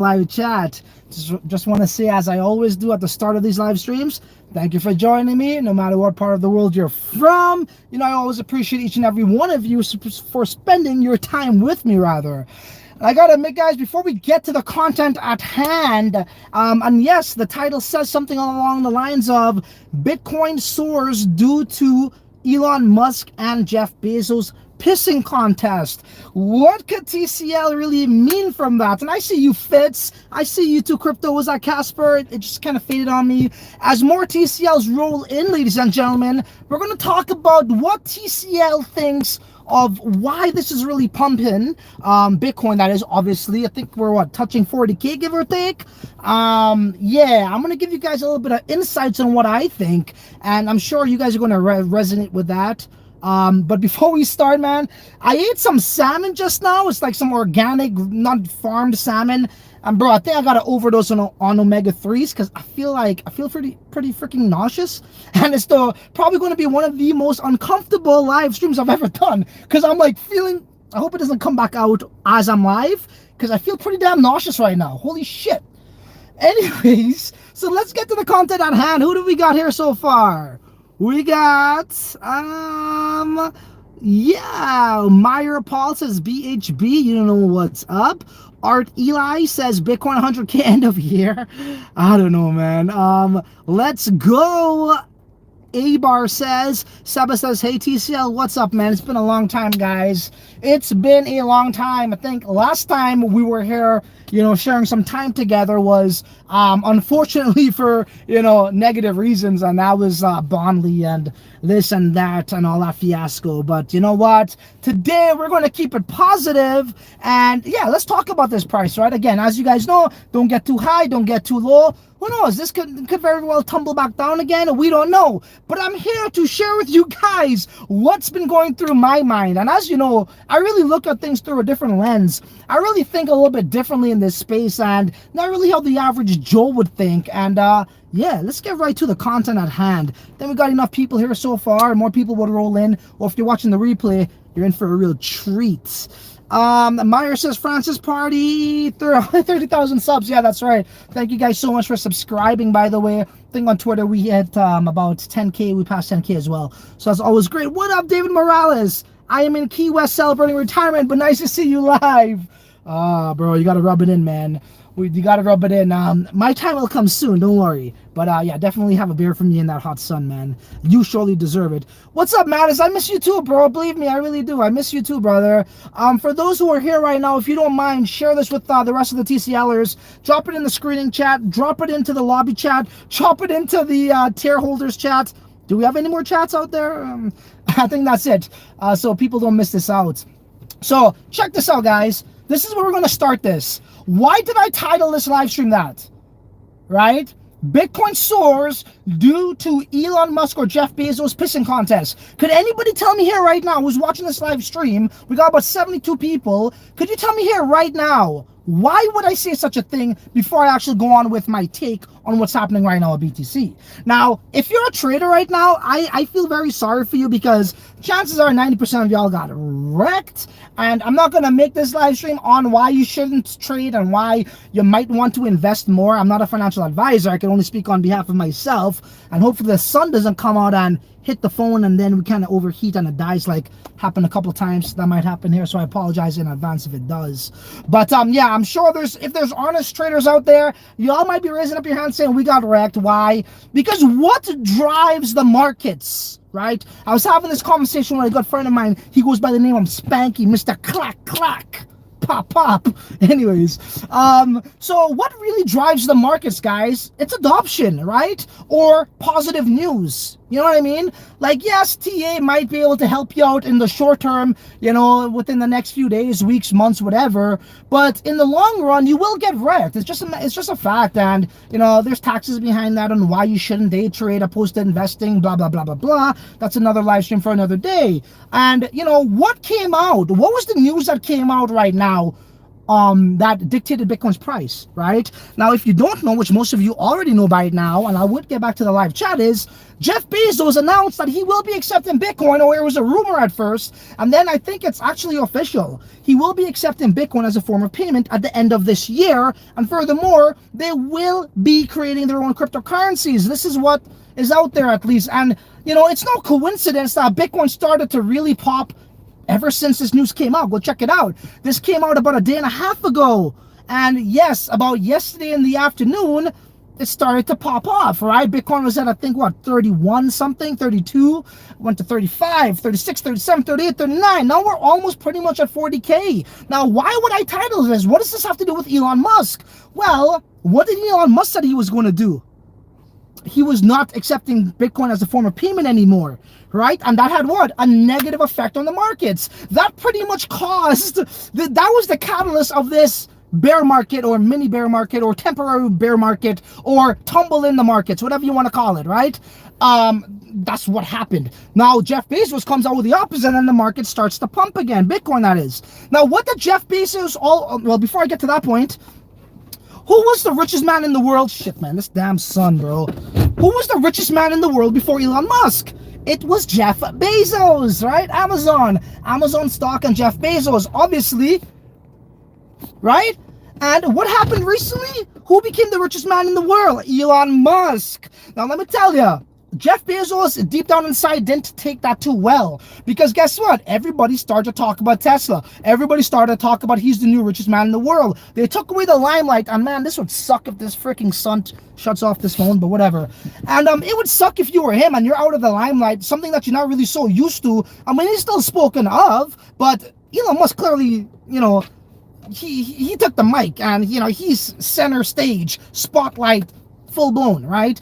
live chat. Just want to say, as I always do at the start of these live streams, thank you for joining me, no matter what part of the world you're from. You know, I always appreciate each and every one of you for spending your time with me, rather. I gotta admit, guys, before we get to the content at hand, and yes, the title says something along the lines of Bitcoin soars due to Elon Musk and Jeff Bezos pissing contest. What could TCL really mean from that? And I see you, Fitz. I see you too, Crypto. Was that Casper? It just kind of faded on me. As more TCLs roll in, ladies and gentlemen, we're going to talk about what TCL thinks of why this is really pumping Bitcoin. That is, obviously, I think we're touching 40k, give or take. Yeah, I'm gonna give you guys a little bit of insights on what I think, and I'm sure you guys are gonna resonate with that. But before we start, man, I ate some salmon just now. It's like some organic, not farmed salmon. And bro, I think I got an overdose on omega-3s because I feel pretty freaking nauseous. And it's probably going to be one of the most uncomfortable live streams I've ever done. Because I'm like feeling, I hope it doesn't come back out as I'm live, because I feel pretty damn nauseous right now. Holy shit. Anyways, so let's get to the content at hand. Who do we got here so far? We got, yeah, Meyer Paul says BHB, you don't know what's up. Art Eli says Bitcoin 100k end of year. I don't know, man. Let's go. A-Bar says, Seba says, hey TCL, what's up, man? It's been a long time, guys. It's been a long time. I think last time we were here, you know, sharing some time together was, unfortunately for, you know, negative reasons, and that was Bondly and this and that and all that fiasco. But you know what? Today we're going to keep it positive, and yeah, let's talk about this price, right? Again, as you guys know, don't get too high, don't get too low. Who knows? This could very well tumble back down again. We don't know. But I'm here to share with you guys what's been going through my mind. And as you know, I really look at things through a different lens. I really think a little bit differently in this space, and not really how the average Joe would think. And yeah, let's get right to the content at hand. Then we got enough people here so far. More people would roll in. Or if you're watching the replay, you're in for a real treat. Meyer says Francis Party 30,000 subs. Yeah, that's right. Thank you guys so much for subscribing, by the way. I think on Twitter we hit about 10k. We passed 10k as well, so that's always great. What up, David Morales? I am in Key West celebrating retirement, but nice to see you live. Bro, you gotta rub it in, man. You gotta rub it in. My time will come soon, don't worry. But yeah, definitely have a beer for me in that hot sun, man. You surely deserve it. What's up, Mattis? I miss you too, bro. Believe me, I really do. I miss you too, brother. For those who are here right now, if you don't mind, share this with the rest of the TCLers. Drop it in the screening chat. Drop it into the lobby chat. Drop it into the tier holders chat. Do we have any more chats out there? I think that's it. So people don't miss this out. So check this out, guys. This is where we're going to start this. Why did I title this live stream that? Right? Bitcoin soars due to Elon Musk or Jeff Bezos pissing contest. Could anybody tell me here right now who's watching this live stream? We got about 72 people. Could you tell me here right now, why would I say such a thing before I actually go on with my take on what's happening right now at BTC? Now, if you're a trader right now, I feel very sorry for you, because chances are 90% of y'all got wrecked. And I'm not going to make this live stream on why you shouldn't trade and why you might want to invest more. I'm not a financial advisor. I can only speak on behalf of myself. And hopefully the sun doesn't come out and hit the phone and then we kind of overheat and it dies, like happened a couple of times. That might happen here, so I apologize in advance if it does. But yeah, I'm sure if there's honest traders out there, y'all might be raising up your hand saying we got wrecked. Why? Because what drives the markets? Right? I was having this conversation with a good friend of mine. He goes by the name of Spanky, Mr. Clack Clack. Pop pop. Anyways, so what really drives the markets, guys? It's adoption, right? Or positive news. You know what I mean? Like, yes, TA might be able to help you out in the short term, you know, within the next few days, weeks, months, whatever. But in the long run, you will get wrecked. It's just a fact. And, you know, there's taxes behind that on why you shouldn't day trade opposed to investing, blah, blah, blah, blah, blah. That's another live stream for another day. And, you know, what came out? What was the news that came out right now that dictated Bitcoin's price, right? Now, if you don't know, which most of you already know by now, and I would get back to the live chat, is Jeff Bezos announced that he will be accepting Bitcoin, or it was a rumor at first, and then I think it's actually official. He will be accepting Bitcoin as a form of payment at the end of this year, and furthermore, they will be creating their own cryptocurrencies. This is what is out there, at least. And, you know, it's no coincidence that Bitcoin started to really pop ever since this news came out. Go check it out. This came out about a day and a half ago. And yes, about yesterday in the afternoon, it started to pop off, right? Bitcoin was at, I think, what, 31 something, 32, went to 35, 36, 37, 38, 39. Now we're almost pretty much at 40K. Now, why would I title this? What does this have to do with Elon Musk? Well, what did Elon Musk say he was going to do? He was not accepting Bitcoin as a form of payment anymore, right? And that had what? A negative effect on the markets. That pretty much caused, that was the catalyst of this bear market, or mini bear market, or temporary bear market, or tumble in the markets, whatever you want to call it, right? That's what happened. Now Jeff Bezos comes out with the opposite, and the market starts to pump again. Bitcoin, that is. Now, what did Jeff Bezos well, before I get to that point, who was the richest man in the world? Shit, man, this damn sun, bro. Who was the richest man in the world before Elon Musk? It was Jeff Bezos, right? Amazon stock and Jeff Bezos, obviously, right? And what happened recently? Who became the richest man in the world? Elon Musk. Now, let me tell you, Jeff Bezos, deep down inside, didn't take that too well. Because guess what? Everybody started to talk about Tesla. Everybody started to talk about he's the new richest man in the world. They took away the limelight. And man, this would suck if this freaking sun shuts off this phone, but whatever. And it would suck if you were him and you're out of the limelight, something that you're not really so used to. I mean, he's still spoken of, but Elon Musk clearly, you know, he took the mic, and, you know, he's center stage, spotlight, full blown, right?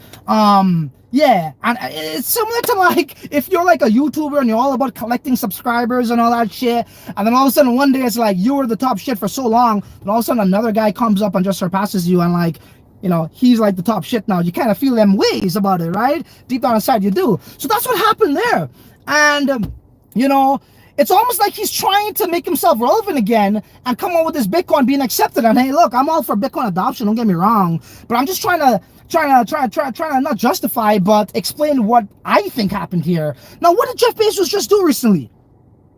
Yeah, and it's similar to, like, if you're like a YouTuber and you're all about collecting subscribers and all that shit, and then all of a sudden one day it's like you were the top shit for so long, and all of a sudden another guy comes up and just surpasses you, and, like, you know, he's like the top shit now. You kind of feel them ways about it, right? Deep down inside you do. So that's what happened there. And, you know, it's almost like he's trying to make himself relevant again and come on with this Bitcoin being accepted. And hey, look, I'm all for Bitcoin adoption, don't get me wrong, but I'm just trying to not justify, but explain what I think happened here. Now, what did Jeff Bezos just do recently?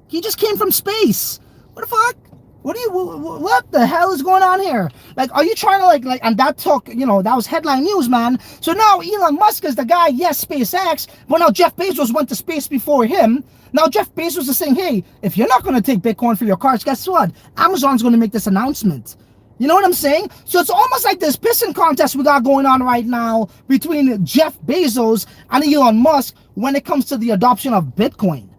He just came from space. What the fuck? What the hell is going on here? Like, are you trying to like, and that took, you know, that was headline news, man. So now Elon Musk is the guy, yes, SpaceX, but now Jeff Bezos went to space before him. Now Jeff Bezos is saying, hey, if you're not going to take Bitcoin for your cars, guess what? Amazon's going to make this announcement. You know what I'm saying? So it's almost like this pissing contest we got going on right now between Jeff Bezos and Elon Musk when it comes to the adoption of Bitcoin,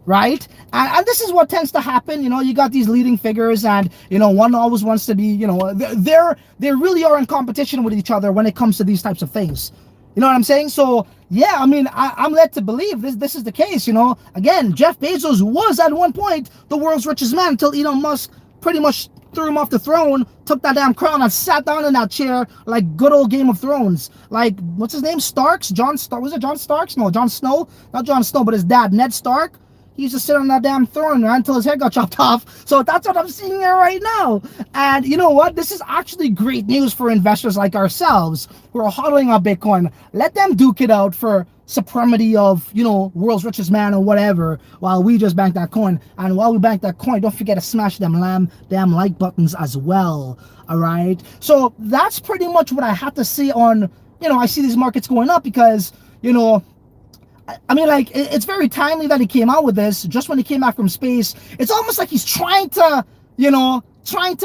right? And this is what tends to happen. You know, you got these leading figures, and, you know, one always wants to be, you know, they really are in competition with each other when it comes to these types of things. You know what I'm saying? So, yeah, I mean, I'm led to believe this is the case, you know. Again, Jeff Bezos was at one point the world's richest man until Elon Musk pretty much threw him off the throne, took that damn crown and sat down in that chair like good old Game of Thrones. Like, what's his name? Starks? Was it John Starks? No, Jon Snow. Not Jon Snow, but his dad, Ned Stark. He used to sit on that damn throne, right, until his head got chopped off. So that's what I'm seeing here right now. And you know what? This is actually great news for investors like ourselves who are hodling on Bitcoin. Let them duke it out for supremacy of, you know, world's richest man or whatever, while we just bank that coin. And while we bank that coin, don't forget to smash them damn like buttons as well. All right. So that's pretty much what I have to say on, you know, I see these markets going up because, you know, I mean, like, it's very timely that he came out with this just when he came back from space. It's almost like he's trying to, you know,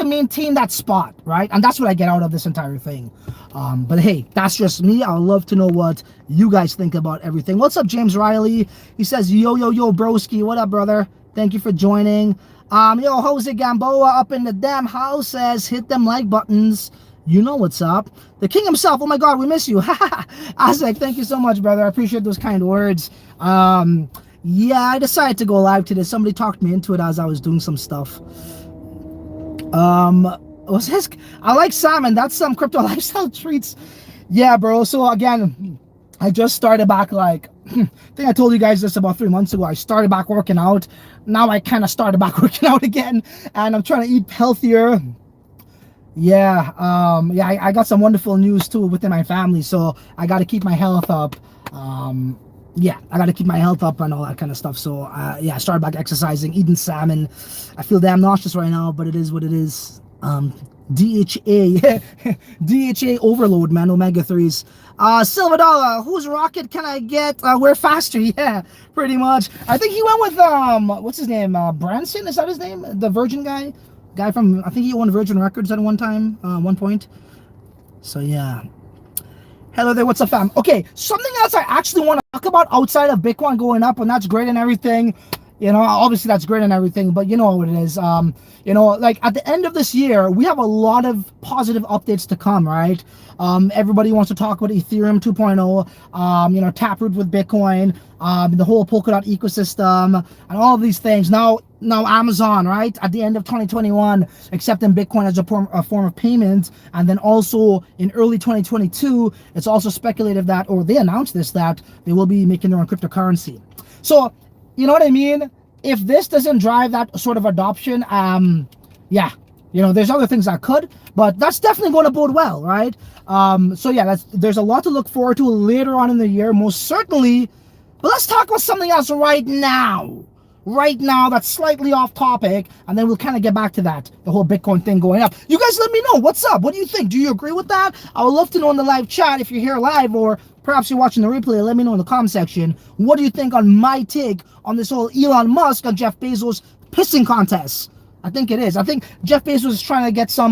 maintain that spot, right? And that's what I get out of this entire thing. But hey, that's just me. I would love to know what you guys think about everything. What's up, James Riley? He says, yo, broski. What up, brother? Thank you for joining. Yo, Jose Gamboa up in the damn house says, hit them like buttons. You know what's up. The king himself, oh my God, we miss you. Azek, thank you so much, brother. I appreciate those kind words. Yeah, I decided to go live today. Somebody talked me into it as I was doing some stuff. Was this? I like salmon. That's some crypto lifestyle treats. Yeah, bro. So again, I just started back, like, I think I told you guys this about 3 months ago. I started back working out. Now I kind of started back working out again, and I'm trying to eat healthier. Yeah, yeah, I got some wonderful news too within my family, so I got to keep my health up. Um, yeah, I got to keep my health up and all that kind of stuff. So, yeah, I started back exercising, eating salmon. I feel damn nauseous right now, but it is what it is. DHA, DHA overload, man, omega 3s. Silver Dollar, whose rocket can I get? Where faster? Yeah, pretty much. I think he went with, what's his name? Branson, is that his name? The Virgin guy from, I think he won Virgin Records at one time, one point. So yeah. Hello there, what's up, fam? Okay, something else I actually want to talk about outside of Bitcoin going up, and that's great and everything. You know, obviously that's great and everything, but you know what it is. You know, like at the end of this year, we have a lot of positive updates to come, right? Everybody wants to talk about Ethereum 2.0, you know, Taproot with Bitcoin, the whole Polkadot ecosystem, and all of these things. Now Amazon, right, at the end of 2021, accepting Bitcoin as a form of payment, and then also in early 2022, it's also speculated that, or they announced this, that they will be making their own cryptocurrency. So, you know what I mean? If this doesn't drive that sort of adoption, yeah, you know, there's other things that could, but that's definitely going to bode well, right? So yeah, there's a lot to look forward to later on in the year, most certainly. But let's talk about something else right now. Right now, that's slightly off topic, and then we'll kind of get back to that, the whole Bitcoin thing going up. You guys let me know, what's up? What do you think? Do you agree with that? I would love to know in the live chat if you're here live, or perhaps you're watching the replay. Let me know in the comment section. What do you think on my take on this whole Elon Musk and Jeff Bezos pissing contest? I think it is. I think Jeff Bezos is trying to get some,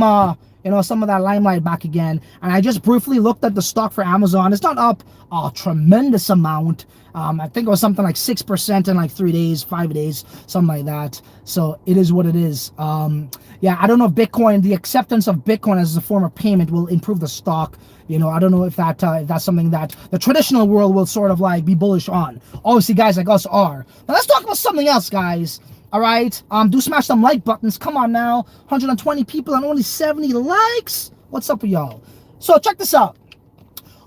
you know, some of that limelight back again. And I just briefly looked at the stock for Amazon. It's not up a tremendous amount. I think it was something like 6% in like 3 days, 5 days, something like that. So it is what it is. Yeah, I don't know if Bitcoin, the acceptance of Bitcoin as a form of payment will improve the stock. You know, I don't know if that's something that the traditional world will sort of like be bullish on. Obviously, guys like us are. Now let's talk about something else, guys. All right, do smash some like buttons. Come on now, 120 people and only 70 likes. What's up with y'all? So check this out.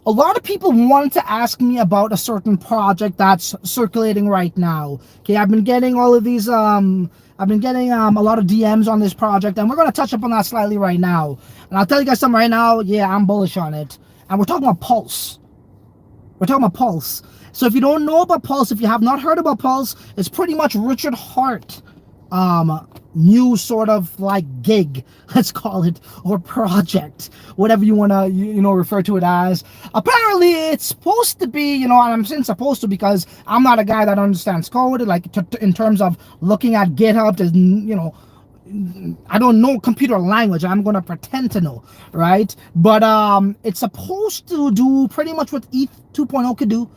A lot of people wanted to ask me about a certain project that's circulating right now. Okay, I've been getting all of these, I've been getting a lot of DMs on this project, and we're going to touch up on that slightly right now. And I'll tell you guys something right now, yeah, I'm bullish on it. And we're talking about Pulse. We're talking about Pulse. So if you don't know about Pulse, if you have not heard about Pulse, it's pretty much Richard Hart, new sort of like gig, let's call it, or project, whatever you want to, you know, refer to it as. Apparently it's supposed to be, you know, and I'm saying supposed to because I'm not a guy that understands code, like in terms of looking at GitHub, you know, I don't know computer language. I'm going to pretend to know, right? But it's supposed to do pretty much what ETH 2.0 could do,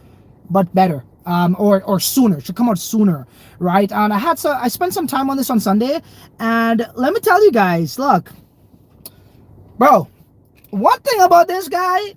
but better. Or sooner. It should come out sooner, right? And I spent some time on this on Sunday, and let me tell you guys, look, bro, one thing about this guy,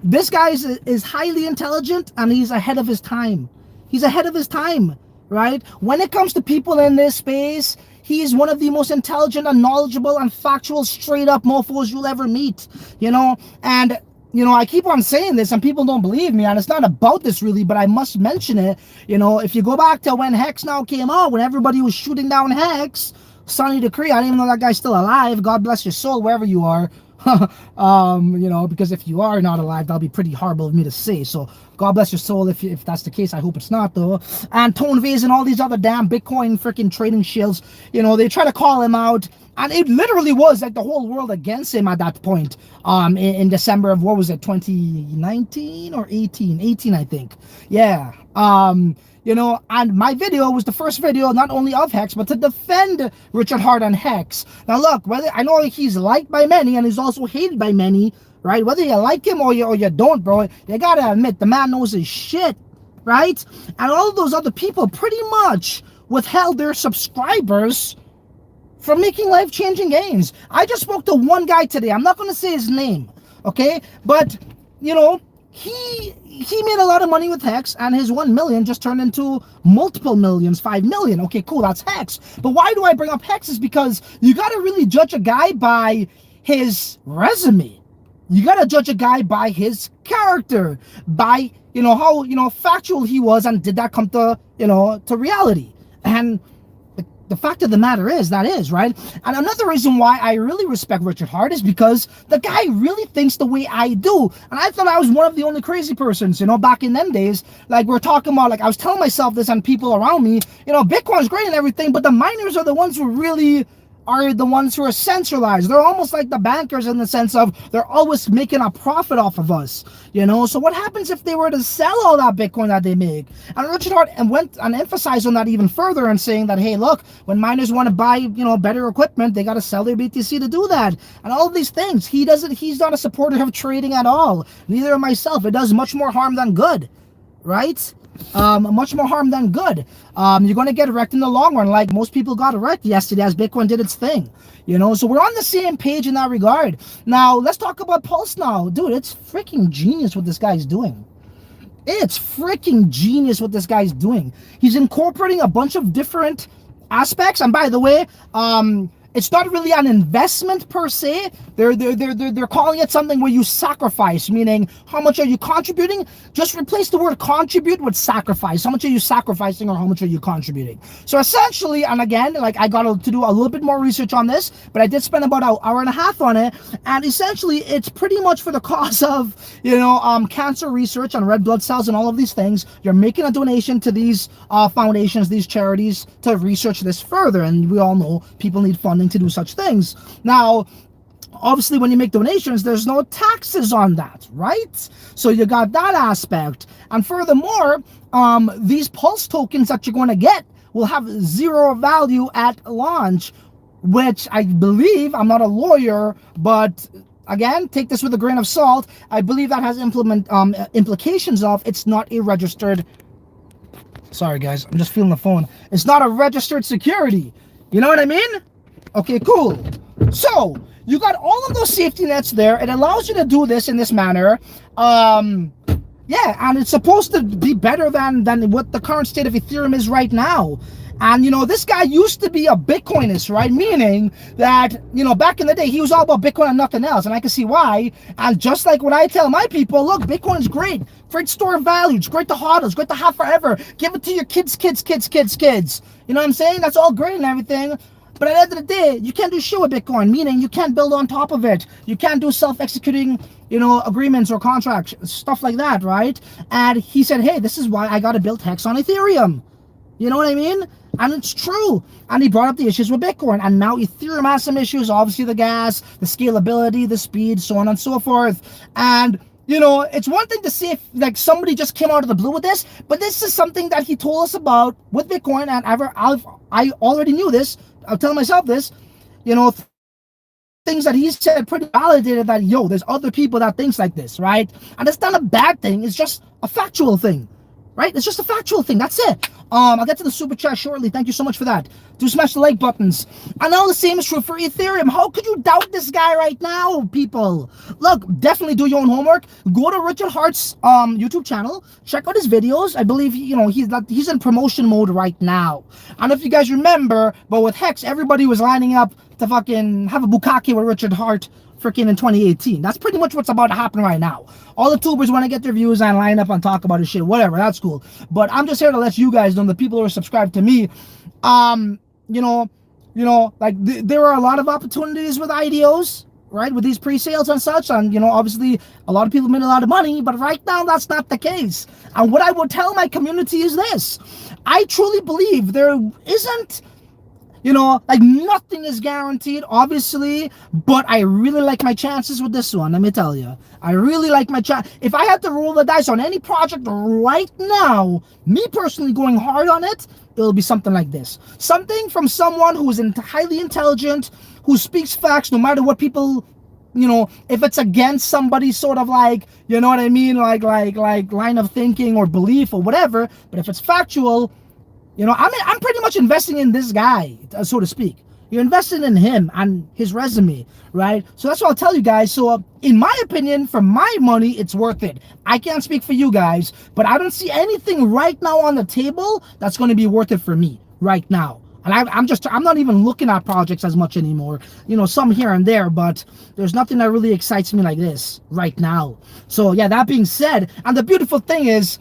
this guy is highly intelligent, and he's ahead of his time. He's ahead of his time, right? When it comes to people in this space, he is one of the most intelligent and knowledgeable and factual, straight up mofos you'll ever meet, you know? And you know, I keep on saying this and people don't believe me, and it's not about this really, but I must mention it. You know, if you go back to when Hex Now came out, when everybody was shooting down Hex, Sonny Decree, I didn't even know that guy's still alive. God bless your soul, wherever you are. You know, because if you are not alive, that'll be pretty horrible of me to say. So God bless your soul if that's the case. I hope it's not, though. And Tone Vase and all these other damn Bitcoin freaking trading shills, you know, they try to call him out. And it literally was like the whole world against him at that point, in December of, what was it, 2019 or 18? 18, I think. Yeah. You know, and my video was the first video not only of Hex, but to defend Richard Hart and Hex. Now look, whether I know he's liked by many and he's also hated by many, right? Whether you like him or you don't, bro, you gotta admit the man knows his shit, right? And all of those other people pretty much withheld their subscribers from making life-changing gains. I just spoke to one guy today. I'm not going to say his name, okay? But, you know, he made a lot of money with Hex, and his 1 million just turned into multiple millions, 5 million. Okay, cool, that's Hex. But why do I bring up Hex is because you got to really judge a guy by his resume. You got to judge a guy by his character, by, you know, how, you know, factual he was, and did that come to, you know, to reality. And the fact of the matter is, that is, right? And another reason why I really respect Richard Hart is because the guy really thinks the way I do. And I thought I was one of the only crazy persons, back in them days. Like, we're talking about, like, I was telling myself this and people around me, Bitcoin's great and everything, but the miners are the ones who really are the ones who are centralized. They're almost like the bankers in the sense of they're always making a profit off of us, So what happens if they were to sell all that Bitcoin that they make? And Richard Hart went and emphasized on that even further and saying that, hey, look, when miners want to buy, better equipment, they got to sell their BTC to do that. And all of these things. He's not a supporter of trading at all. Neither am myself. It does much more harm than good, right? Much more harm than good. You're going to get wrecked in the long run, like most people got wrecked yesterday as Bitcoin did its thing, so we're on the same page in that regard. Now let's talk about Pulse now. Dude, it's freaking genius what this guy's doing. It's freaking genius what this guy's doing. He's incorporating a bunch of different aspects, and by the way, it's not really an investment per se. They're calling it something where you sacrifice, meaning how much are you contributing? Just replace the word contribute with sacrifice. How much are you sacrificing or how much are you contributing? So essentially, and again, like I got to do a little bit more research on this, but I did spend about an hour and a half on it. And essentially, it's pretty much for the cause of, cancer research on red blood cells and all of these things. You're making a donation to these foundations, these charities to research this further. And we all know people need funding to do such things. Now, obviously, when you make donations, there's no taxes on that, right? So you got that aspect. And furthermore, these Pulse tokens that you're going to get will have zero value at launch, which I believe, I'm not a lawyer, but again, take this with a grain of salt, I believe that has implications of it's not a registered, sorry guys, I'm just feeling the phone, it's not a registered security. You know what I mean? Okay, cool. So, you got all of those safety nets there. It allows you to do this in this manner. Yeah, and it's supposed to be better than what the current state of Ethereum is right now. And, this guy used to be a Bitcoinist, right? Meaning that, back in the day, he was all about Bitcoin and nothing else. And I can see why. And just like when I tell my people, look, Bitcoin's great. Great store of value. It's great to hodl. It's great to have forever. Give it to your kids. You know what I'm saying? That's all great and everything. But at the end of the day, you can't do shit with Bitcoin, meaning you can't build on top of it. You can't do self-executing, agreements or contracts, stuff like that, right? And he said, hey, this is why I got to build Hex on Ethereum. You know what I mean? And it's true. And he brought up the issues with Bitcoin. And now Ethereum has some issues, obviously the gas, the scalability, the speed, so on and so forth. And it's one thing to see if like somebody just came out of the blue with this, but this is something that he told us about with Bitcoin, and I already knew this. I'll tell myself this, things that he said pretty validated that, there's other people that thinks like this, right? And it's not a bad thing. It's just a factual thing, right? It's just a factual thing. That's it. I'll get to the super chat shortly. Thank you so much for that. Do smash the like buttons. And now the same is true for Ethereum. How could you doubt this guy right now, people? Look, definitely do your own homework. Go to Richard Hart's YouTube channel. Check out his videos. I believe he's in promotion mode right now. I don't know if you guys remember, but with Hex, everybody was lining up to fucking have a bukkake with Richard Hart freaking in 2018. That's pretty much what's about to happen right now. All the tubers want to get their views and line up and talk about his shit, whatever, that's cool. But I'm just here to let you guys know, the people who are subscribed to me, there are a lot of opportunities with IDOs, right, with these pre-sales and such, and obviously a lot of people made a lot of money, but right now that's not the case. And what I would tell my community is this: I truly believe there isn't, nothing is guaranteed, obviously, but I really like my chances with this one, let me tell you. I really like my chance. If I had to roll the dice on any project right now, me personally going hard on it, it'll be something like this. Something from someone who is highly intelligent, who speaks facts no matter what people, if it's against somebody's sort of like, you know what I mean, like line of thinking or belief or whatever, but if it's factual, I'm pretty much investing in this guy, so to speak. You're investing in him and his resume, right? So that's what I'll tell you guys. So in my opinion, for my money, it's worth it. I can't speak for you guys, but I don't see anything right now on the table that's going to be worth it for me right now. And I'm not even looking at projects as much anymore. Some here and there, but there's nothing that really excites me like this right now. So yeah, that being said, and the beautiful thing is,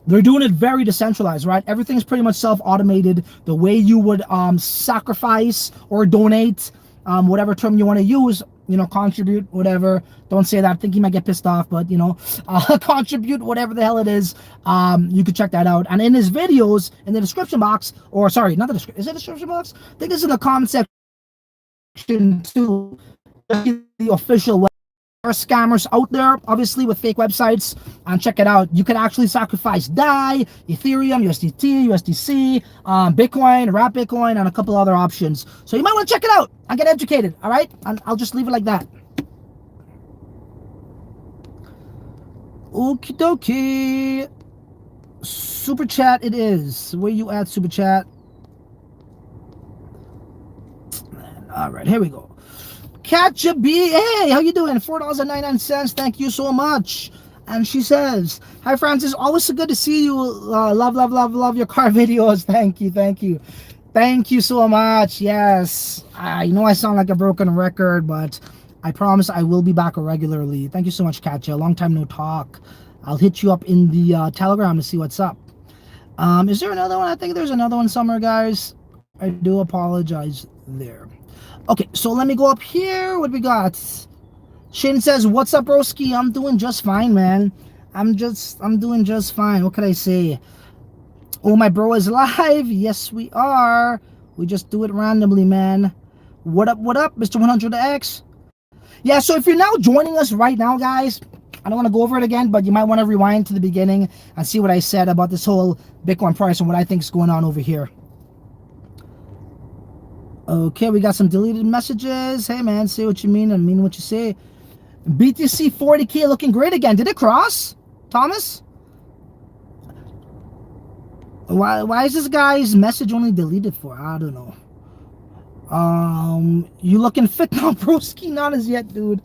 They're doing it very decentralized, right? Everything's pretty much self-automated. The way you would sacrifice or donate, whatever term you want to use, you know, contribute, whatever. Don't say that. I think he might get pissed off, but, you know, contribute, whatever the hell it is. You could check that out. And in his videos, in the description box, or sorry, not the description, is it the description box? I think it's in the comment section too. The official website. There are scammers out there, obviously, with fake websites, and check it out. You can actually sacrifice DAI, Ethereum, USDT, USDC, Bitcoin, Wrap Bitcoin, and a couple other options. So you might want to check it out and get educated, all right? And I'll just leave it like that. Okie dokie. Super chat it is. Where you at, super chat? All right, here we go. Katja B, hey, how you doing? $4.99. Thank you so much. And she says, hi Francis, always so good to see you. Love your car videos. Thank you so much. Yes, I know I sound like a broken record, but I promise I will be back regularly. Thank you so much, Katja. Long time no talk. I'll hit you up in the Telegram to see what's up. Is there another one? I think there's another one somewhere, guys. I do apologize there. Okay, so let me go up here. What we got? Shane says, what's up, broski? I'm doing just fine, man. I'm doing just fine. What can I say? Oh, my bro is live. Yes, we are. We just do it randomly, man. What up, Mr. 100X? Yeah, so if you're now joining us right now, guys, I don't want to go over it again, but you might want to rewind to the beginning and see what I said about this whole Bitcoin price and what I think is going on over here. Okay, we got some deleted messages. Hey, man, say what you mean and mean what you say. BTC 40K looking great again. Did it cross, Thomas? Why is this guy's message only deleted for? I don't know. You looking fit now, broski? Not as yet, dude.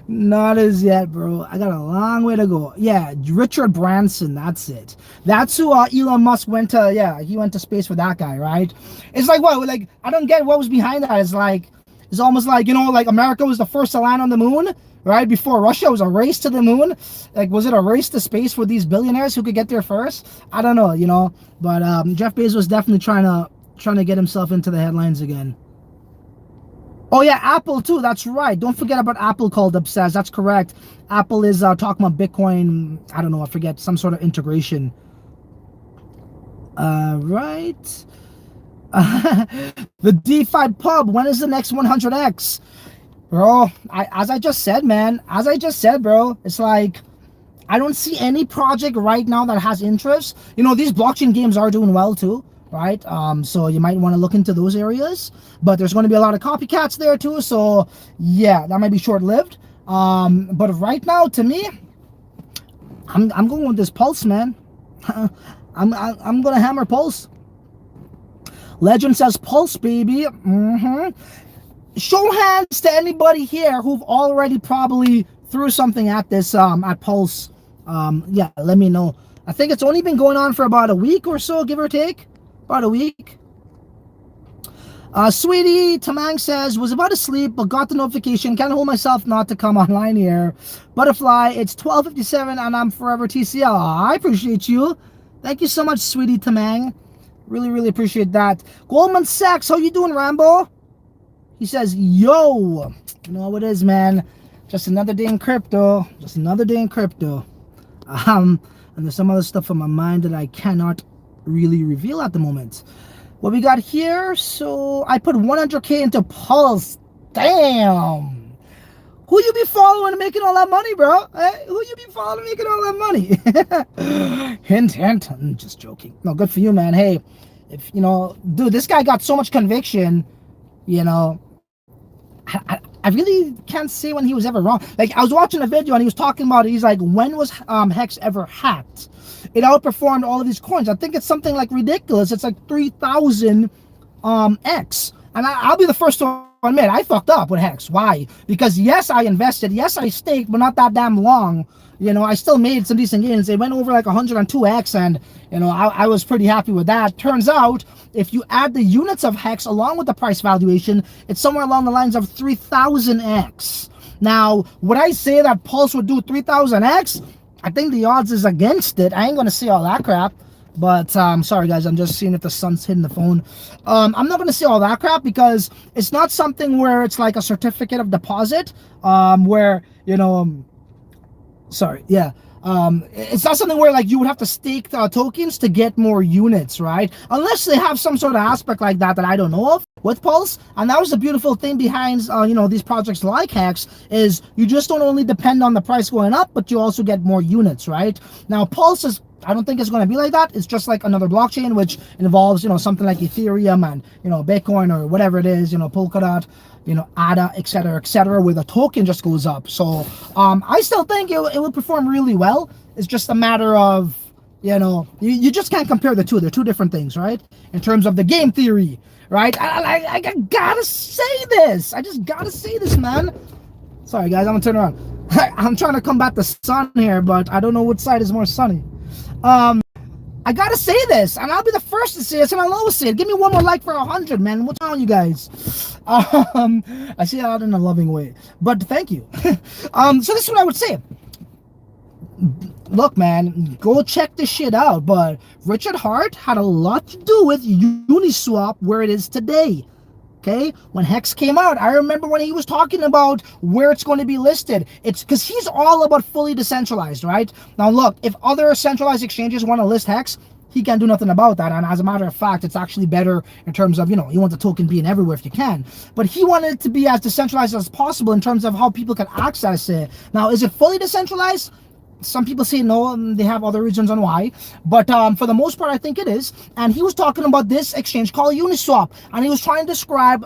Not as yet, bro. I got a long way to go. Yeah, Richard Branson, that's it. That's who Elon Musk went to. Yeah, he went to space for that guy, right? It's like, what? Like, I don't get what was behind that. It's almost like, you know, like America was the first to land on the moon, right? Before Russia, it was a race to the moon. Like, was it a race to space for these billionaires who could get there first? I don't know, you know. But Jeff Bezos definitely trying to get himself into the headlines again. Oh yeah, Apple too, that's right. Don't forget about Apple called obsessed. That's correct. Apple is talking about Bitcoin, I don't know, I forget, some sort of integration. Right. The DeFi pub, when is the next 100X? Bro, as I just said, man, bro, it's like, I don't see any project right now that has interest. You know, these blockchain games are doing well too. Right, so you might want to look into those areas, but there's going to be a lot of copycats there too, so yeah, that might be short-lived. But right now, to me, I'm going with this Pulse, man. I'm gonna hammer Pulse. Legend says Pulse, baby. Show hands to anybody here who've already probably threw something at this at Pulse. Yeah, let me know. I think it's only been going on for about a week or so, give or take. About a week. Sweetie Tamang says, was about to sleep but got the notification, can't hold myself not to come online here. Butterfly, it's 12:57 and I'm forever TCL. I appreciate you. Thank you so much, Sweetie Tamang. Really appreciate that. Goldman Sachs, how you doing, Rambo? He says, yo, you know how it is, man. Just another day in crypto. And there's some other stuff on my mind that I cannot really reveal at the moment. What we got here, so I put 100K into Pulse. Damn, who you be following and making all that money, bro? Hey, who you be following making all that money? Hint I'm just joking. No, good for you, man. Hey, if you know, dude, this guy got so much conviction, you know, I really can't say when he was ever wrong. Like, I was watching a video and he was talking about it. He's like, when was Hex ever hacked? It outperformed all of these coins. I think it's something like ridiculous. It's like 3,000 X. And I'll be the first to admit, I fucked up with Hex. Why? Because yes, I invested. Yes, I staked, but not that damn long. You know, I still made some decent gains. It went over like 102X, and, you know, I was pretty happy with that. Turns out, if you add the units of Hex along with the price valuation, it's somewhere along the lines of 3,000X. Now, would I say that Pulse would do 3,000X? I think the odds is against it. I ain't gonna say all that crap. But sorry guys, I'm just seeing if the sun's hitting the phone. I'm not gonna say all that crap because it's not something where it's like a certificate of deposit, where sorry, yeah. It's not something where like you would have to stake tokens to get more units, right? Unless they have some sort of aspect like that that I don't know of with Pulse. And that was the beautiful thing behind these projects like Hex, is you just don't only depend on the price going up, but you also get more units, right? Now Pulse is, I don't think it's going to be like that. It's just like another blockchain which involves something like Ethereum and Bitcoin or whatever it is, Polkadot, ADA, etc., where the token just goes up. So I still think it will perform really well. It's just a matter of you just can't compare the two. They're two different things, right? In terms of the game theory, right? I gotta say this. I just gotta say this, man. Sorry guys, I'm gonna turn around. I'm trying to combat the sun here, but I don't know which side is more sunny. I gotta say this, and I'll be the first to say this, and I'll always say it. Give me one more like for 100, man. What's wrong, you guys? I say that in a loving way, but thank you. So this is what I would say. Look, man, go check this shit out. But Richard Hart had a lot to do with Uniswap where it is today. Okay, when Hex came out, I remember when he was talking about where it's going to be listed. It's because he's all about fully decentralized, right? Now look, if other centralized exchanges want to list Hex, he can't do nothing about that. And as a matter of fact, it's actually better in terms of, you want the token being everywhere if you can. But he wanted it to be as decentralized as possible in terms of how people can access it. Now, is it fully decentralized? Some people say no, and they have other reasons on why. But for the most part, I think it is. And he was talking about this exchange called Uniswap. And he was trying to describe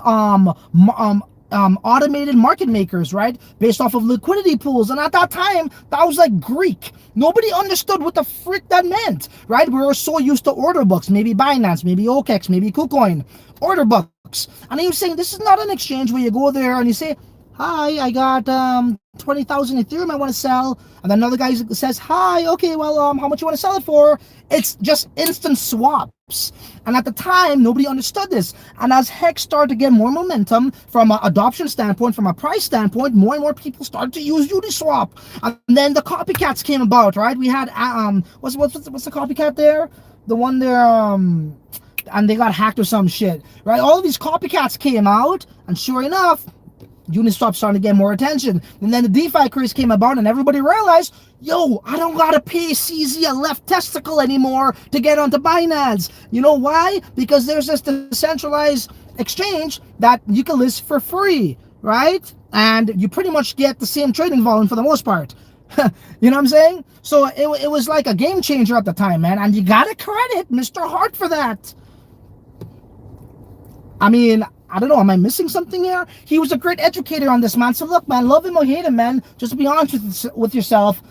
automated market makers, right? Based off of liquidity pools. And at that time, that was like Greek. Nobody understood what the frick that meant, right? We were so used to order books, maybe Binance, maybe OKEx, maybe KuCoin, order books. And he was saying, this is not an exchange where you go there and you say, hi, I got 20,000 Ethereum I want to sell. And then another guy says, hi, okay, well, how much you want to sell it for? It's just instant swaps. And at the time, nobody understood this. And as Hex started to get more momentum from an adoption standpoint, from a price standpoint, more and more people started to use Uniswap. And then the copycats came about, right? We had, what's the copycat there? The one there, and they got hacked or some shit, right? All of these copycats came out, and sure enough, Uniswap starting to get more attention. And then the DeFi craze came about and everybody realized, yo, I don't gotta pay CZ a left testicle anymore to get onto Binance. You know why? Because there's this decentralized exchange that you can list for free, right? And you pretty much get the same trading volume for the most part. You know what I'm saying? So it was like a game changer at the time, man. And you gotta credit Mr. Hart for that. I mean, I don't know, am I missing something here? He was a great educator on this, man. So look, man, love him or hate him, man. Just be honest with yourself.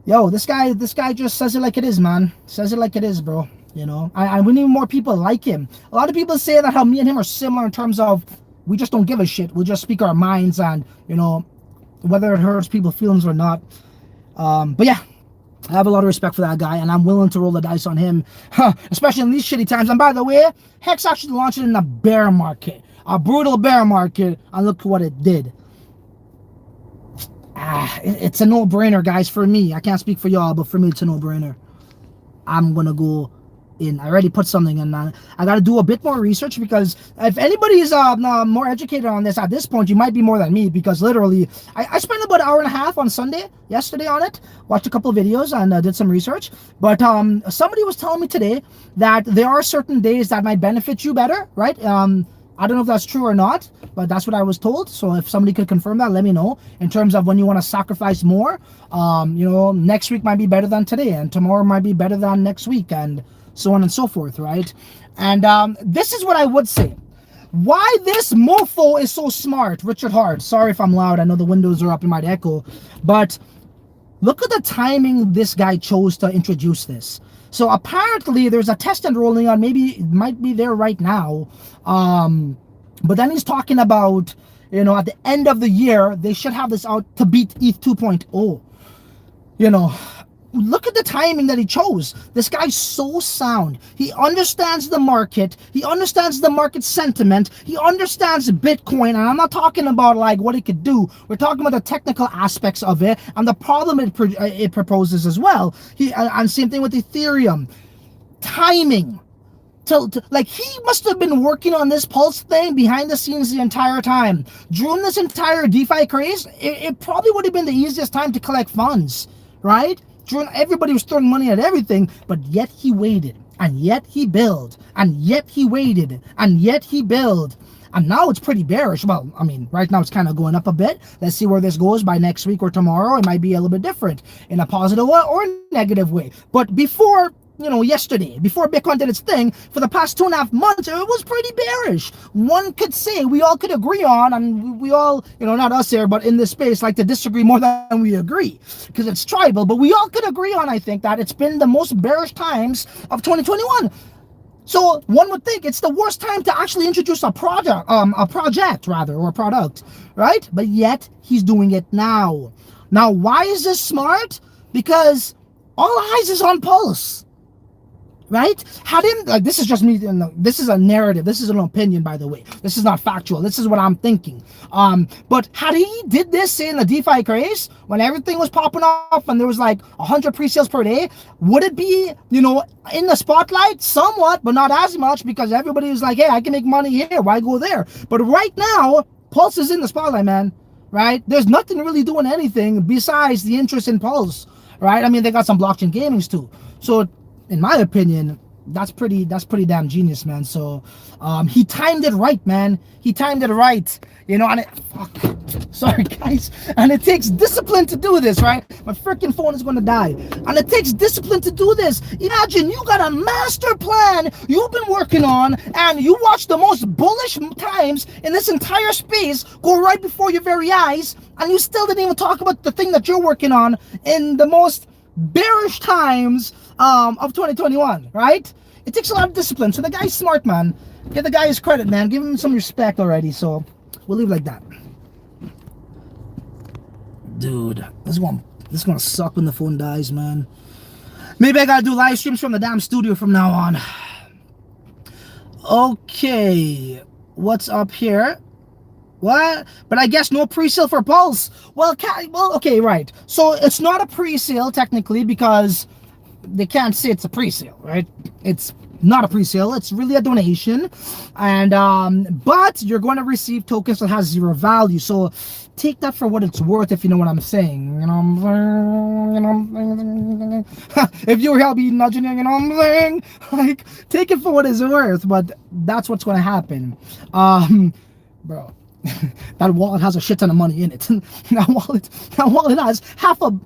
Yo, this guy just says it like it is, man. Says it like it is, bro. And we need more people like him. A lot of people say that how me and him are similar in terms of we just don't give a shit. We just speak our minds and, whether it hurts people's feelings or not. But yeah, I have a lot of respect for that guy, and I'm willing to roll the dice on him, especially in these shitty times. And by the way, Hex actually launched it in a bear market, a brutal bear market, and look what it did. It's a no-brainer, guys, for me. I can't speak for y'all, but for me, it's a no-brainer. I'm going to go in. I already put something in. I got to do a bit more research, because if anybody is more educated on this at this point, you might be more than me, because literally I spent about an hour and a half on yesterday on it, watched a couple of videos and did some research. But somebody was telling me today that there are certain days that might benefit you better, right? I don't know if that's true or not, but that's what I was told. So if somebody could confirm that, let me know. In terms of when you want to sacrifice more, next week might be better than today, and tomorrow might be better than next week, and so on and so forth, right? And this is what I would say. Why this mofo is so smart, Richard Hart. Sorry if I'm loud. I know the windows are up, it might echo. But look at the timing this guy chose to introduce this. So apparently there's a testnet rolling on. Maybe it might be there right now. But then he's talking about, at the end of the year, they should have this out to beat ETH 2.0. look at the timing that he chose. This guy's so sound. He understands the market. He understands the market sentiment. He understands Bitcoin. And I'm not talking about like what it could do. We're talking about the technical aspects of it and the problem it proposes as well. And same thing with Ethereum. Timing. Like, he must have been working on this Pulse thing behind the scenes the entire time. During this entire DeFi craze, it probably would have been the easiest time to collect funds, right? Everybody was throwing money at everything, but yet he waited, and yet he built, and yet he waited, and yet he built. And now it's pretty bearish. Well, I mean, right now it's kind of going up a bit. Let's see where this goes by next week or tomorrow. It might be a little bit different in a positive or a negative way. But before, yesterday, before Bitcoin did its thing, for the past 2.5 months, it was pretty bearish. One could say, we all could agree on, and we all, not us here, but in this space, like to disagree more than we agree, because it's tribal, but we all could agree on, I think, that it's been the most bearish times of 2021. So one would think it's the worst time to actually introduce a product, or a product, right? But yet, he's doing it now. Now, why is this smart? Because all eyes is on Pulse. Right? This is just me, this is a narrative, this is an opinion, by the way. This is not factual, this is what I'm thinking. But had he did this, say, in the DeFi craze, when everything was popping off and there was like 100 pre-sales per day, would it be, in the spotlight? Somewhat, but not as much, because everybody was like, hey, I can make money here, why go there? But right now, Pulse is in the spotlight, man, right? There's nothing really doing anything besides the interest in Pulse, right? I mean, they got some blockchain gamings too. So, in my opinion, that's pretty damn genius, man. So he timed it right, man. He timed it right, and sorry guys, and it takes discipline to do this, right? My freaking phone is gonna die, and it takes discipline to do this. Imagine you got a master plan you've been working on, and you watch the most bullish times in this entire space go right before your very eyes, and you still didn't even talk about the thing that you're working on in the most bearish times of 2021, right? It takes a lot of discipline. So the guy's smart, man. Give the guy his credit, man. Give him some respect already. So we'll leave like that. Dude, this is gonna suck when the phone dies, man. Maybe I gotta do live streams from the damn studio from now on. Okay, what's up here? What? But I guess no pre-sale for Pulse. Well, okay, right. So it's not a pre-sale technically, because they can't say it's a pre-sale, right? It's not a pre-sale, it's really a donation. And but you're going to receive tokens that has 0 value. So take that for what it's worth, if you know what I'm saying. If you will be nudging, like, take it for what it's worth. But that's what's going to happen. Bro. That wallet has a shit ton of money in it. that wallet has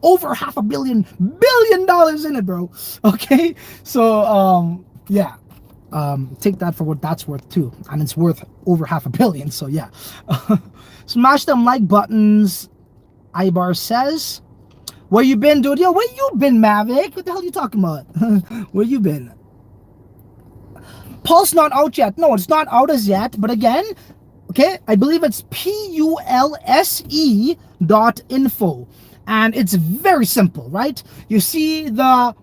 over half a billion dollars in it, bro. Okay, so yeah, take that for what that's worth too, and it's worth over $500 million. So yeah, smash them like buttons. Ibar says, where you been, dude? Yo, where you been, Mavic? What the hell are you talking about? Where you been? Pulse not out yet. No, it's not out as yet. But again, okay, I believe it's pulse.info, and it's very simple, right? You see the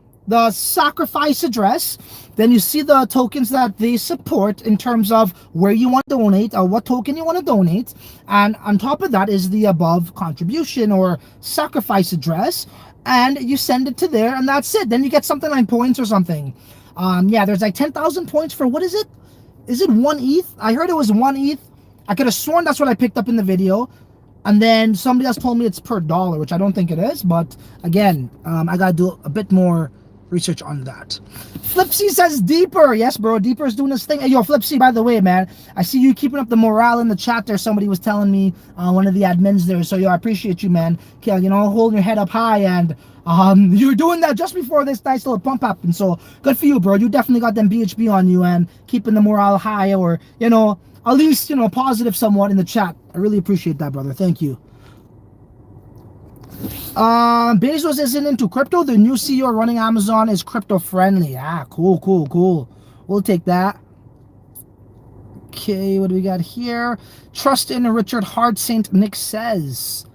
sacrifice address, then you see the tokens that they support in terms of where you want to donate or what token you want to donate, and on top of that is the above contribution or sacrifice address, and you send it to there, and that's it. Then you get something like points or something. Yeah, there's like 10,000 points for, what is it? Is it 1 ETH? I heard it was 1 ETH. I could have sworn that's what I picked up in the video, and then somebody else told me it's per dollar, which I don't think it is, but again, I gotta do a bit more research on that. Flipsy says Deeper. Yes, bro, Deeper's doing this thing. Hey, yo, Flipsy, by the way, man, I see you keeping up the morale in the chat there. Somebody was telling me, one of the admins there, so yo, I appreciate you, man. Okay, holding your head up high, and you were doing that just before this nice little pump happened, so good for you, bro. You definitely got them BHB on you and keeping the morale high, or, at least, positive somewhat in the chat. I really appreciate that, brother. Thank you. Bezos isn't into crypto. The new CEO running Amazon is crypto friendly. Ah, cool. We'll take that. Okay, what do we got here? Trust in Richard Hard Saint Nick says.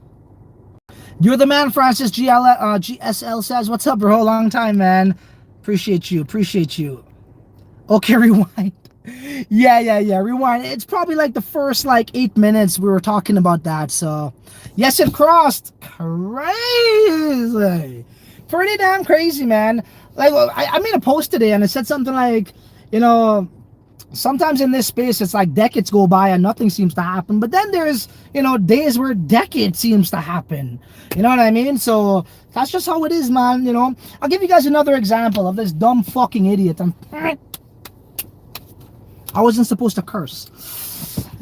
You're the man, Francis GSL says. What's up, bro? Long time, man. Appreciate you. Appreciate you. Okay, rewind. Yeah. Rewind. It's probably like the first like 8 minutes we were talking about that. So, yes, it crossed. Crazy. Pretty damn crazy, man. Like, I made a post today and it said something like, you know, sometimes in this space it's like decades go by and nothing seems to happen, but then there's, you know, days where decades seems to happen, you know what I mean? So that's just how it is, man. You know, I'll give you guys another example of this dumb fucking idiot. I wasn't supposed to curse.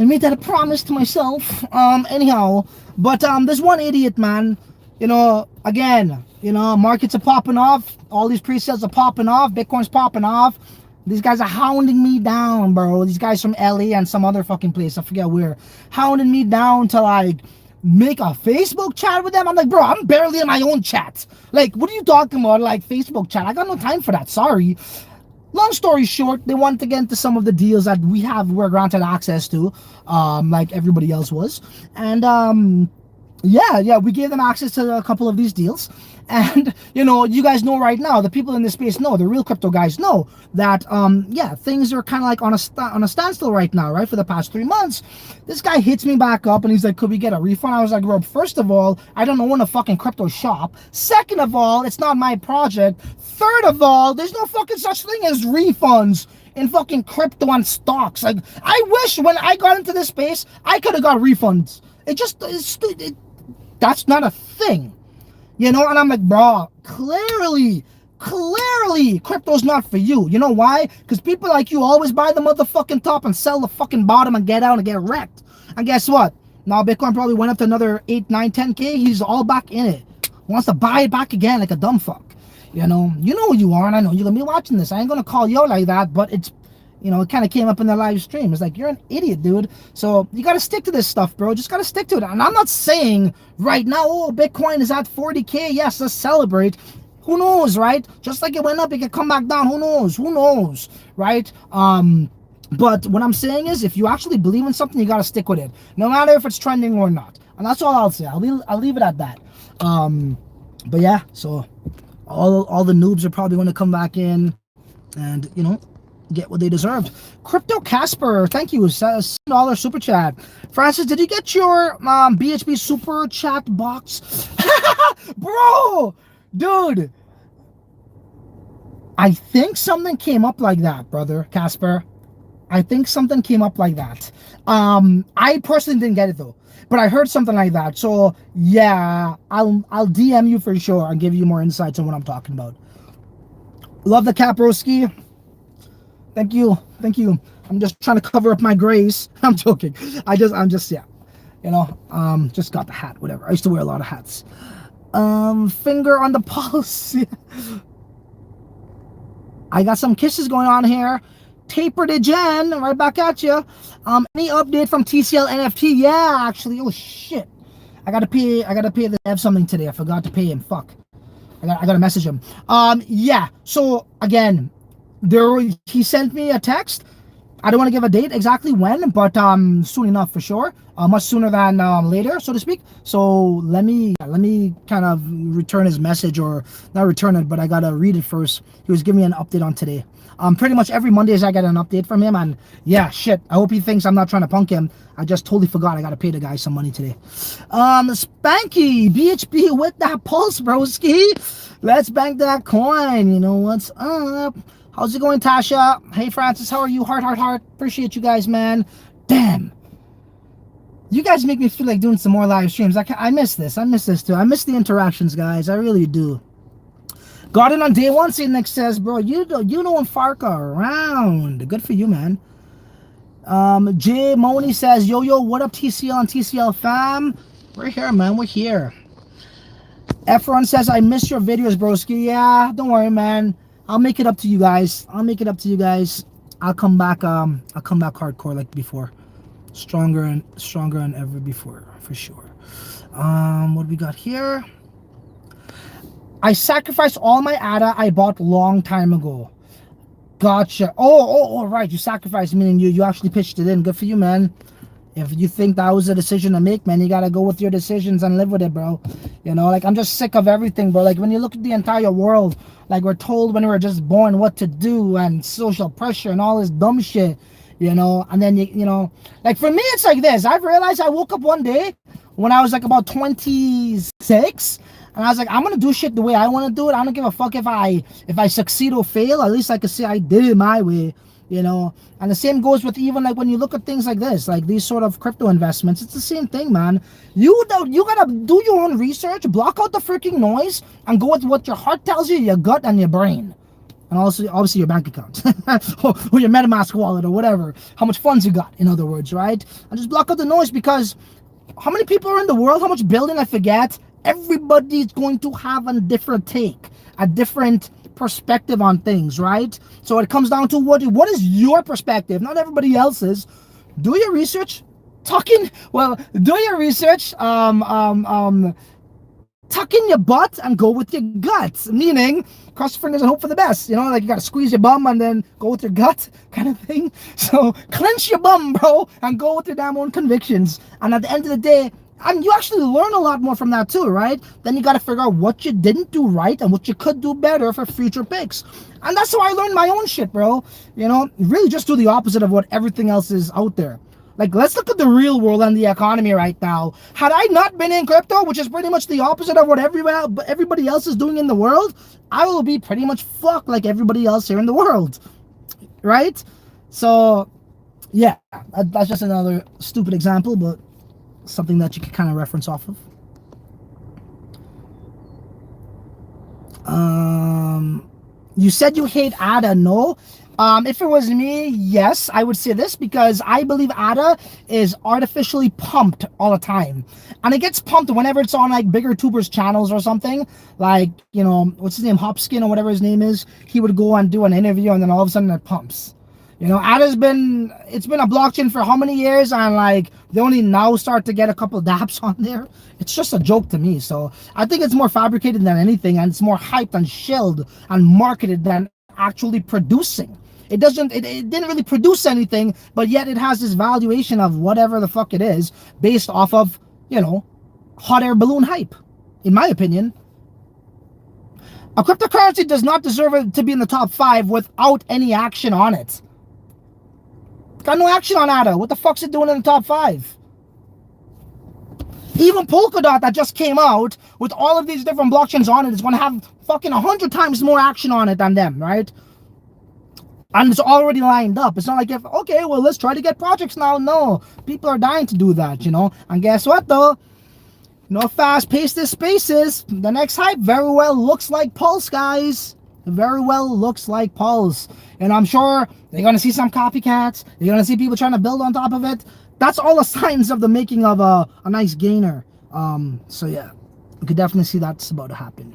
I made that a promise to myself. Anyhow, but this one idiot, man, you know, again, you know, markets are popping off, all these pre-sales are popping off, Bitcoin's popping off. These guys are hounding me down, bro. These guys from LA and some other fucking place, I forget where, hounding me down to like make a Facebook chat with them. I'm like, bro, I'm barely in my own chat. Like, what are you talking about? Like, Facebook chat? I got no time for that. Sorry. Long story short, they wanted to get into some of the deals that we're granted access to, like everybody else was. And yeah, we gave them access to a couple of these deals. And, you know, you guys know right now, the people in this space know, the real crypto guys know that, yeah, things are kind of like on a standstill right now, right? For the past 3 months. This guy hits me back up and he's like, could we get a refund? I was like, bro, first of all, I don't own a fucking crypto shop. Second of all, it's not my project. Third of all, there's no fucking such thing as refunds in fucking crypto and stocks. Like, I wish when I got into this space, I could have got refunds. That's not a thing. You know, and I'm like, bro, clearly, crypto's not for you. You know why? Because people like you always buy the motherfucking top and sell the fucking bottom and get out and get wrecked. And guess what? Now Bitcoin probably went up to another 8, 9, 10K. He's all back in it. Wants to buy it back again like a dumb fuck. You know who you are, and I know you're going to be watching this. I ain't going to call you out like that, but it's, you know, it kind of came up in the live stream. It's like, you're an idiot, dude. So you got to stick to this stuff, bro. Just got to stick to it. And I'm not saying right now, oh, Bitcoin is at 40K. Yes, let's celebrate. Who knows, right? Just like it went up, it could come back down. Who knows, right? But what I'm saying is, if you actually believe in something, you got to stick with it. No matter if it's trending or not. And that's all I'll say. I'll leave it at that. But yeah, so all the noobs are probably going to come back in and, you know, get what they deserved. Crypto Casper, thank you. $7 super chat. Francis, did you get your BHB super chat box? Bro, dude, I think something came up like that, brother Casper. I think something came up like that. I personally didn't get it though, but I heard something like that. So yeah, I'll DM you for sure and give you more insights on what I'm talking about. Love the Caproski. Thank you. I'm just trying to cover up my grays. I'm joking. I'm just, yeah. You know, just got the hat, whatever. I used to wear a lot of hats. Finger on the pulse. I got some kisses going on here. Taper to Jen, right back at you. Any update from TCL NFT? Yeah, actually. Oh shit. I gotta pay the dev something today. I forgot to pay him. Fuck. I gotta message him. Yeah. So again, he sent me a text. I don't want to give a date exactly when, but soon enough for sure. Much sooner than later, so to speak. So let me kind of return his message, or not return it, but I gotta read it first. He was giving me an update on today. Pretty much every Mondays I get an update from him, and yeah, shit. I hope he thinks I'm not trying to punk him. I just totally forgot I gotta pay the guy some money today. Spanky BHB with that pulse, broski. Let's bank that coin. You know what's up? How's it going, Tasha? Hey, Francis, how are you? Heart. Appreciate you guys, man. Damn. You guys make me feel like doing some more live streams. I miss this. I miss this too. I miss the interactions, guys. I really do. Got it on day one, Nick says, bro, you know Farka around. Good for you, man. Jay Moni says, yo, what up, TCL and TCL fam? We're here, man. We're here. Efron says, I miss your videos, broski. Yeah, don't worry, man. I'll make it up to you guys. I'll come back hardcore like before. Stronger than ever before, for sure. What do we got here? I sacrificed all my ADA I bought long time ago. Gotcha. Oh, right. You sacrificed, meaning you actually pitched it in. Good for you, man. If you think that was a decision to make, man, you gotta go with your decisions and live with it, bro. You know, like, I'm just sick of everything, bro. Like, when you look at the entire world, like, we're told when we were just born what to do, and social pressure and all this dumb shit, you know. And then you know, like, for me, it's like this. I've realized I woke up one day when I was like about 26, and I was like, I'm gonna do shit the way I want to do it. I don't give a fuck if I succeed or fail. At least I can say I did it my way, you know. And the same goes with even like when you look at things like this, like these sort of crypto investments. It's the same thing, man. You gotta do your own research, block out the freaking noise, and go with what your heart tells you, your gut, and your brain. And also, obviously, your bank account or your MetaMask wallet or whatever, how much funds you got, in other words, right? And just block out the noise, because how many people are in the world? How much billion? I forget. Everybody's going to have a different take, a different perspective on things, right? So it comes down to what is your perspective, not everybody else's. Do your research. Do your research. Tuck in your butt and go with your gut. Meaning, cross your fingers and hope for the best. You know, like, you gotta squeeze your bum and then go with your gut, kind of thing. So clench your bum, bro, and go with your damn own convictions. And at the end of the day, and you actually learn a lot more from that too, right? Then you got to figure out what you didn't do right and what you could do better for future picks. And that's how I learned my own shit, bro. You know, really just do the opposite of what everything else is out there. Like, let's look at the real world and the economy right now. Had I not been in crypto, which is pretty much the opposite of what everybody else is doing in the world, I will be pretty much fucked like everybody else here in the world, right? So, yeah, that's just another stupid example, but something that you can kind of reference off of. You said you hate ADA. No. If it was me, yes, I would say this, because I believe ADA is artificially pumped all the time. And it gets pumped whenever it's on like bigger tubers channels or something. Like, you know, what's his name? Hopskin or whatever his name is. He would go and do an interview, and then all of a sudden it pumps. You know, ADA's been a blockchain for how many years, and like they only now start to get a couple dApps on there. It's just a joke to me. So I think it's more fabricated than anything, and it's more hyped and shilled and marketed than actually producing. It didn't really produce anything, but yet it has this valuation of whatever the fuck it is, based off of, you know, hot air balloon hype, in my opinion. A cryptocurrency does not deserve it to be in the top 5 without any action on it. Got no action on ADA. What the fuck's it doing in the top 5? Even Polkadot, that just came out with all of these different blockchains on it, is going to have fucking 100 times more action on it than them, right? And it's already lined up. It's not like, okay, well, let's try to get projects now. No, people are dying to do that, you know. And guess what, though? You know how fast-paced this space is. The next hype very well looks like Pulse, guys. Very well looks like Pulse. And I'm sure they're going to see some copycats. You're going to see people trying to build on top of it. That's all the signs of the making of a nice gainer. So, yeah, you could definitely see that's about to happen.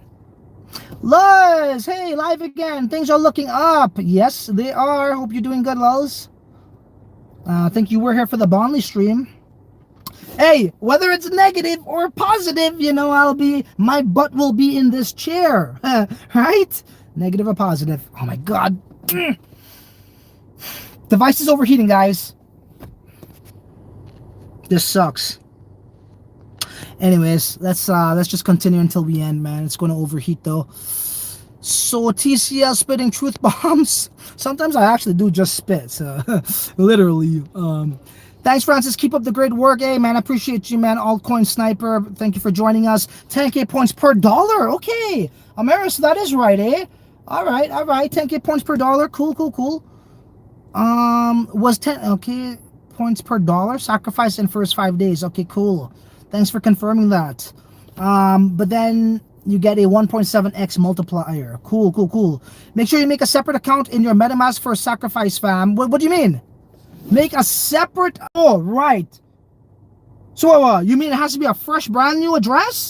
Luz, hey, live again. Things are looking up. Yes, they are. Hope you're doing good, Luz. I think you were here for the Bondley stream. Hey, whether it's negative or positive, you know, my butt will be in this chair. Right? Negative or positive. Oh my God. Device is overheating, guys. This sucks. Anyways, let's just continue until we end, man. It's going to overheat though. So TCL spitting truth bombs. Sometimes I actually do just spit, so literally. Thanks, Francis. Keep up the great work. Hey, man, I appreciate you, man. Altcoin Sniper, thank you for joining us. 10K points per dollar. Okay, Amaris, that is right, eh? All right. 10K points per dollar. Cool. Was 10 okay points per dollar sacrificed in first 5 days. Okay, cool. Thanks for confirming that. But then you get a 1.7x multiplier. Cool. Make sure you make a separate account in your MetaMask for sacrifice, fam. What do you mean? Make a separate... Oh, right. So, you mean it has to be a fresh, brand new address?